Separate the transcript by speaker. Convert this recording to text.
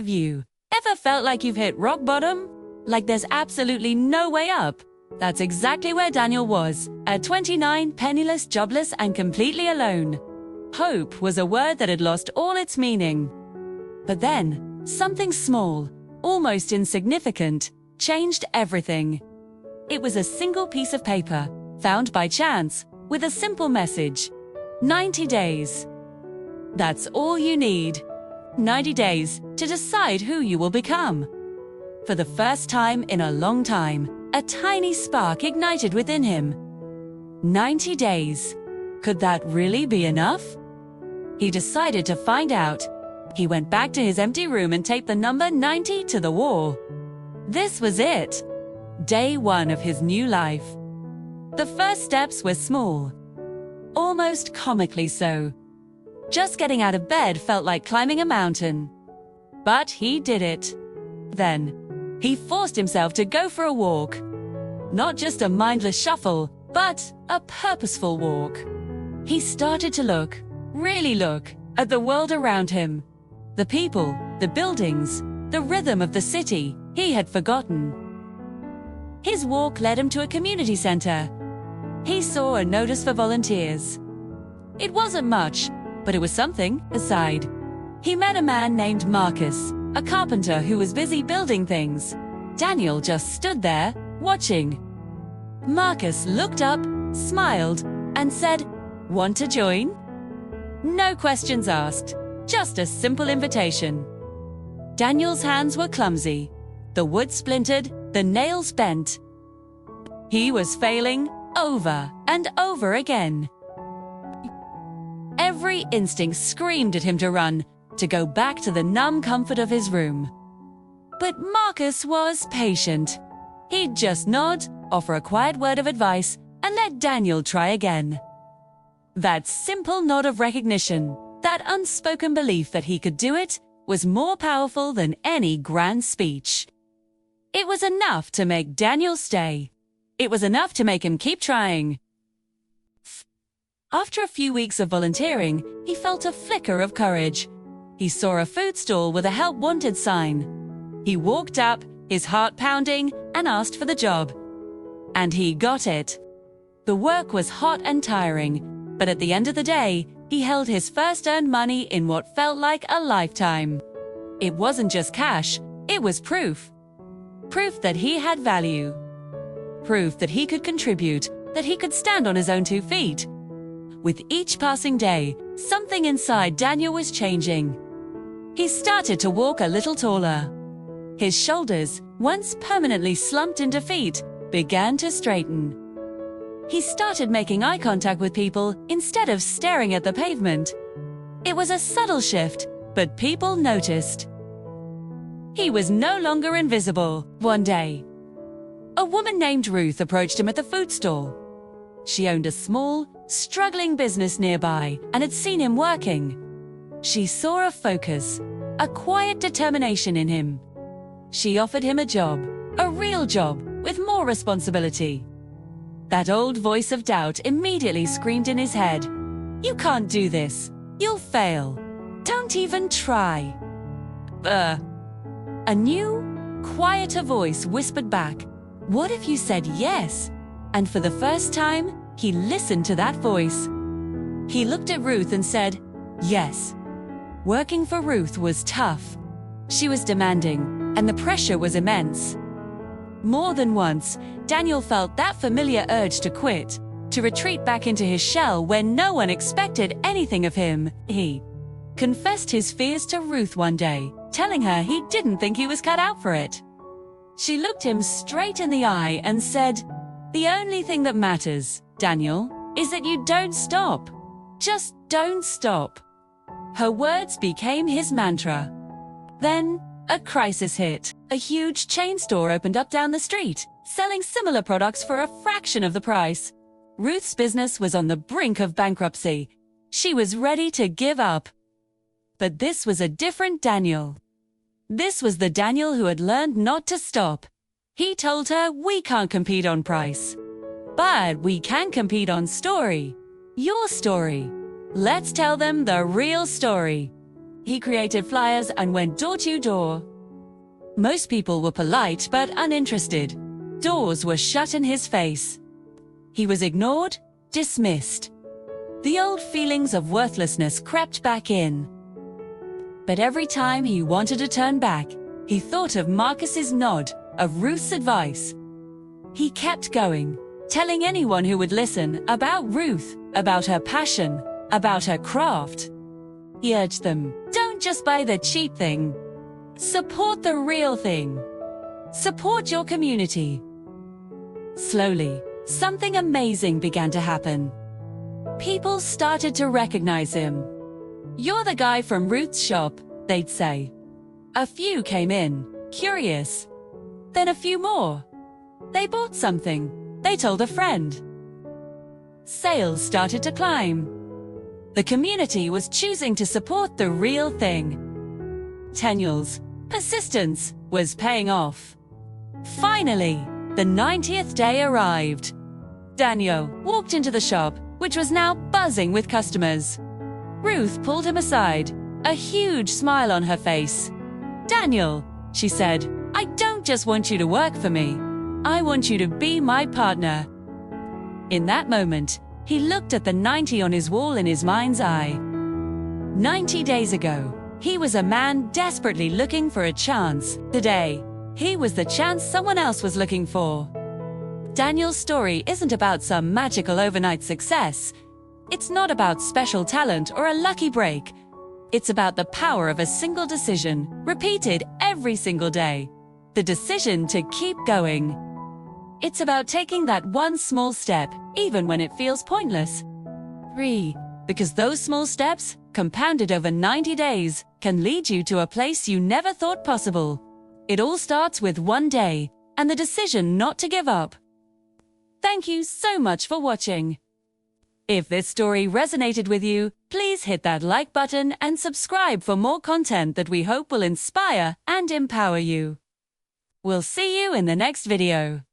Speaker 1: Have you ever felt like you've hit rock bottom? Like there's absolutely no way up? That's exactly where Daniel was, at 29, penniless, jobless, and completely alone. Hope was a word that had lost all its meaning. But then, something small, almost insignificant, changed everything. It was a single piece of paper, found by chance, with a simple message. 90 days. That's all you need. 90 days to decide who you will become. For the first time in a long time, a tiny spark ignited within him. 90 days. Could that really be enough? He decided to find out. He went back to his empty room and taped the number 90 to the wall. This was it. Day one of his new life. The first steps were small. Almost comically so. Just getting out of bed felt like climbing a mountain. But he did it. Then, he forced himself to go for a walk. Not just a mindless shuffle, but a purposeful walk. He started to look, really look, at the world around him. The people, the buildings, the rhythm of the city he had forgotten. His walk led him to a community center. He saw a notice for volunteers. It wasn't much, but it was something, aside. He met a man named Marcus, a carpenter who was busy building things. Daniel just stood there, watching. Marcus looked up, smiled, and said, "Want to join?" No questions asked, just a simple invitation. Daniel's hands were clumsy. The wood splintered, the nails bent. He was failing over and over again. Every instinct screamed at him to run, to go back to the numb comfort of his room. But Marcus was patient. He'd just nod, offer a quiet word of advice, and let Daniel try again. That simple nod of recognition, that unspoken belief that he could do it, was more powerful than any grand speech. It was enough to make Daniel stay. It was enough to make him keep trying. After a few weeks of volunteering, he felt a flicker of courage. He saw a food stall with a help wanted sign. He walked up, his heart pounding, and asked for the job. And he got it. The work was hot and tiring, but at the end of the day, he held his first earned money in what felt like a lifetime. It wasn't just cash, it was proof. Proof that he had value. Proof that he could contribute, that he could stand on his own 2 feet. With each passing day, something inside Daniel was changing. He started to walk a little taller. His shoulders, once permanently slumped in defeat, began to straighten. He started making eye contact with people instead of staring at the pavement. It was a subtle shift, but people noticed. He was no longer invisible. One day, a woman named Ruth approached him at the food stall. She owned a small, struggling business nearby and had seen him working. She saw a focus, a quiet determination in him. She offered him a job, a real job, with more responsibility. That old voice of doubt immediately screamed in his head, "You can't do this. You'll fail. Don't even try." A new, quieter voice whispered back, "What if you said yes?" And for the first time, he listened to that voice. He looked at Ruth and said, "Yes." Working for Ruth was tough. She was demanding, and the pressure was immense. More than once, Daniel felt that familiar urge to quit, to retreat back into his shell when no one expected anything of him. He confessed his fears to Ruth one day, telling her he didn't think he was cut out for it. She looked him straight in the eye and said, "The only thing that matters, Daniel, is that you don't stop. Just don't stop." Her words became his mantra. Then, a crisis hit. A huge chain store opened up down the street, selling similar products for a fraction of the price. Ruth's business was on the brink of bankruptcy. She was ready to give up. But this was a different Daniel. This was the Daniel who had learned not to stop. He told her, "We can't compete on price. But we can compete on story. Your story. Let's tell them the real story." He created flyers and went door to door. Most people were polite but uninterested. Doors were shut in his face. He was ignored, dismissed. The old feelings of worthlessness crept back in. But every time he wanted to turn back, he thought of Marcus's nod, of Ruth's advice. He kept going, telling anyone who would listen about Ruth, about her passion, about her craft. He urged them, don't just buy the cheap thing. Support the real thing. Support your community. Slowly, something amazing began to happen. People started to recognize him. You're the guy from Ruth's shop, they'd say. A few came in, curious. Then a few more. They bought something. They told a friend. Sales started to climb. The community was choosing to support the real thing. Daniel's persistence was paying off. Finally, the 90th day arrived. Daniel walked into the shop, which was now buzzing with customers. Ruth pulled him aside, a huge smile on her face. Daniel, she said, I don't just want you to work for me. I want you to be my partner. In that moment, he looked at the 90 on his wall in his mind's eye. 90 days ago, he was a man desperately looking for a chance. Today, he was the chance someone else was looking for. Daniel's story isn't about some magical overnight success. It's not about special talent or a lucky break. It's about the power of a single decision, repeated every single day. The decision to keep going. It's about taking that one small step, even when it feels pointless. 3. Because those small steps, compounded over 90 days, can lead you to a place you never thought possible. It all starts with one day, and the decision not to give up. Thank you so much for watching. If this story resonated with you, please hit that like button and subscribe for more content that we hope will inspire and empower you. We'll see you in the next video.